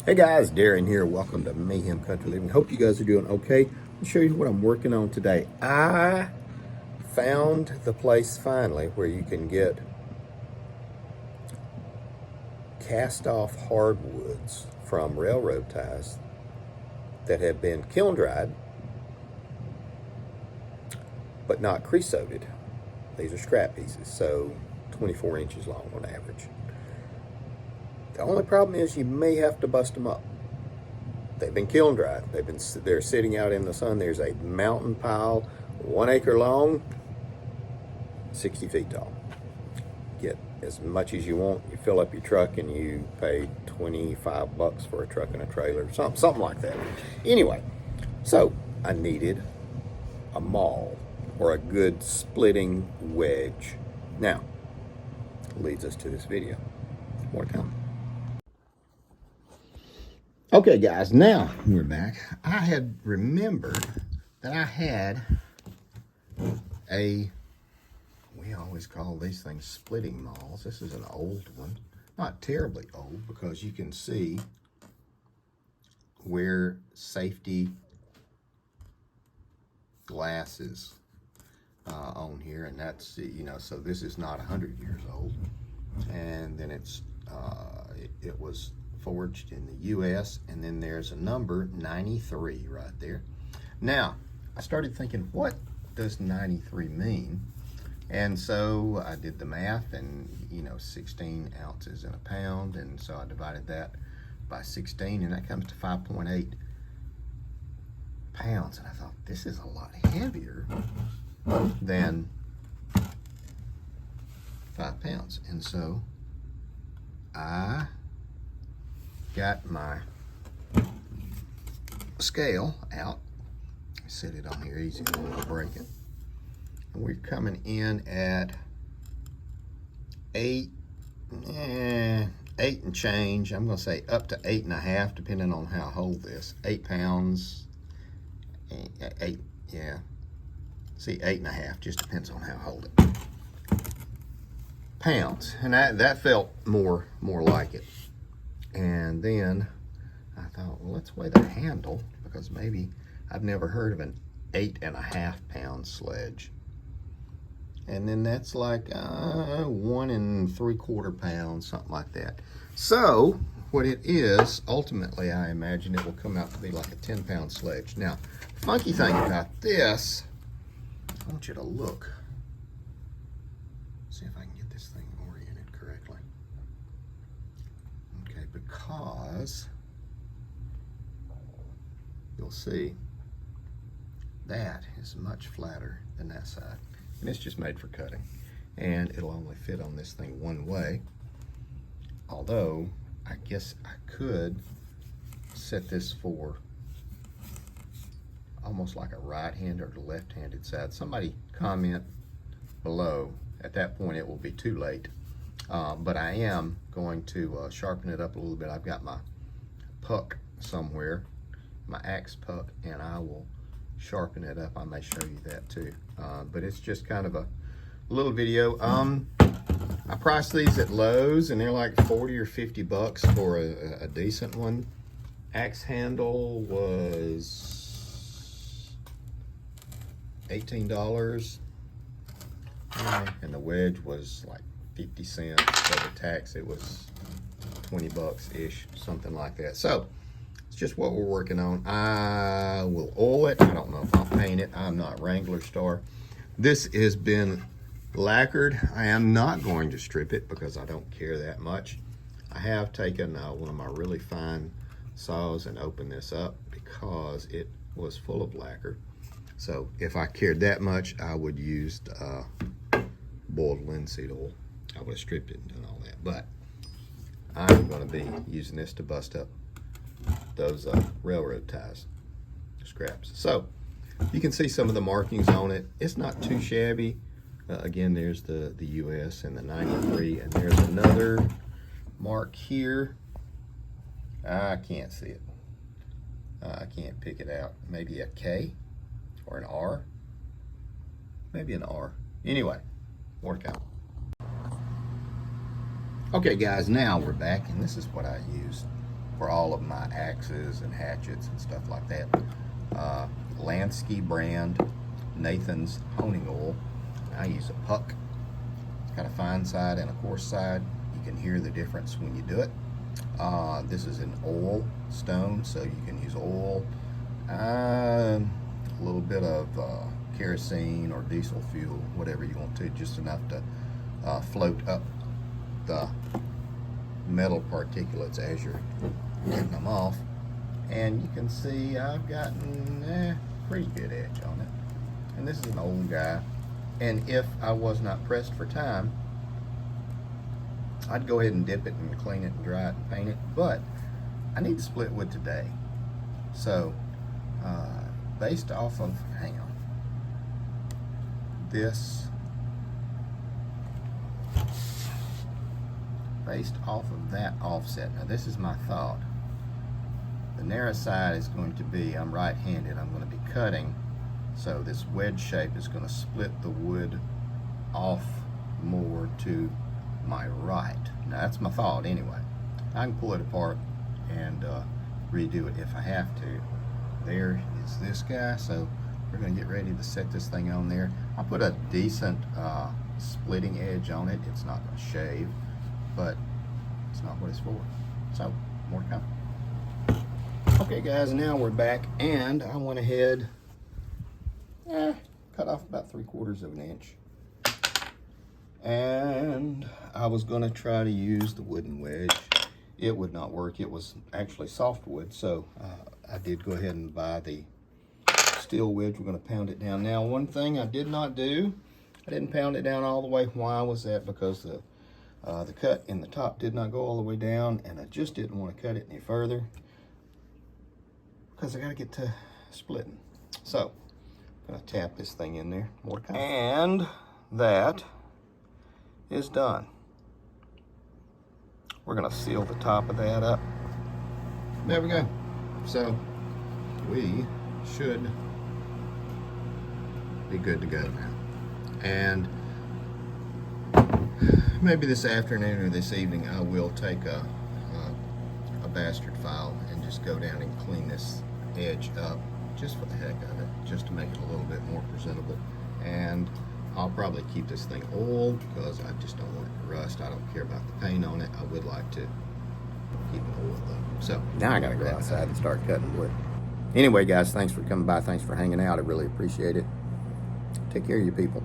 Hey guys, Darren here. Welcome to Mayhem Country Living. Hope you guys are doing okay. I'll show you what I'm working on today. I found the place finally where you can get cast off hardwoods from railroad ties that have been kiln dried but not creosoted. These are scrap pieces, so 24 inches long on average. The only problem is you may have to bust them up. They've been kiln dried. They're sitting out in the sun. There's a mountain pile, 1 acre long, 60 feet tall. Get as much as you want. You fill up your truck and you pay $25 for a truck and a trailer, something like that. Anyway, so I needed a maul or a good splitting wedge. Now, leads us to this video. More to come. Okay guys, now we're back. I had remembered that I had we always call these things splitting mauls. This is an old one. Not terribly old because you can see where safety glasses on here, and that's, so this is not 100 years old. And then it was forged in the U.S., and then there's a number 93 right there. Now, I started thinking, what does 93 mean? And so I did the math, and 16 ounces in a pound, and so I divided that by 16, and that comes to 5.8 pounds. And I thought, this is a lot heavier than 5 pounds. And so I got my scale out. Set it on here easy, I won't break it. And we're coming in at 8 and change. I'm gonna say up to 8.5, depending on how I hold this. 8 pounds, 8, yeah. See, 8.5, just depends on how I hold it. Pounds, and that felt more like it. And then I thought, well, let's weigh the handle, because maybe I've never heard of an 8.5 pound sledge. And then that's like 1 3/4 pounds, something like that. So what it is, ultimately, I imagine it will come out to be like a 10 pound sledge. Now, the funky thing about this, I want you to look. See if I can get this thing oriented correctly. Okay, because you'll see that is much flatter than that side. And it's just made for cutting. And it'll only fit on this thing one way. Although, I guess I could set this for almost like a right-handed or left-handed side. Somebody comment below. At that point, it will be too late. But I am going to sharpen it up a little bit. I've got my puck somewhere, my axe puck, and I will sharpen it up. I may show you that too. But it's just kind of a little video. I priced these at Lowe's, and they're like 40 or 50 bucks for a decent one. Axe handle was $18. And the wedge was like 50 cents. For the tax, it was 20 bucks-ish, something like that. So it's just what we're working on. I will oil it. I don't know if I'll paint it. I'm not Wrangler Star. This has been lacquered. I am not going to strip it because I don't care that much. I have taken one of my really fine saws and opened this up because it was full of lacquer. So if I cared that much, I would use boiled linseed oil. I would have stripped it and done all that. But I'm going to be using this to bust up those railroad ties, scraps. So you can see some of the markings on it. It's not too shabby. Again, there's the US and the 93, and there's another mark here. I can't see it. I can't pick it out. Maybe a K or an R. Maybe an R. Anyway, more to come. Okay guys, now we're back, and this is what I used. for all of my axes and hatchets and stuff like that. Lansky brand Nathan's honing oil. I use a puck. It's got a fine side and a coarse side. You can hear the difference when you do it. This is an oil stone, so you can use oil, a little bit of kerosene or diesel fuel, whatever you want to, just enough to float up the metal particulates as you're getting them off. And you can see I've gotten pretty good edge on it. And this is an old guy, and if I was not pressed for time, I'd go ahead and dip it and clean it and dry it and paint it, but I need to split wood today. So based off of, hang on, based off of that offset, now this is my thought. The narrow side is going to be, I'm right-handed, I'm going to be cutting, so this wedge shape is going to split the wood off more to my right. Now that's my thought anyway. I can pull it apart and redo it if I have to. There is this guy, so we're going to get ready to set this thing on there. I put a decent splitting edge on it. It's not going to shave, but it's not what it's for. So more to come. Okay guys, now we're back, and I went ahead, cut off about 3/4 of an inch. And I was gonna try to use the wooden wedge. It would not work. It was actually softwood, so I did go ahead and buy the steel wedge. We're gonna pound it down. Now, one thing I did not do, I didn't pound it down all the way. Why was that? Because the cut in the top did not go all the way down, and I just didn't want to cut it any further because I gotta get to splitting. So, I'm gonna tap this thing in there. More to come. And that is done. We're gonna seal the top of that up. There we go. So we should be good to go now. And maybe this afternoon or this evening I will take a bastard file and just go down and clean this edge up just for the heck of it, just to make it a little bit more presentable. And I'll probably keep this thing oiled because I just don't want it to rust. I don't care about the paint on it. I would like to keep it oiled though. So now I gotta go outside and start cutting wood. Anyway guys, thanks for coming by. Thanks for hanging out. I really appreciate it. Take care of you people.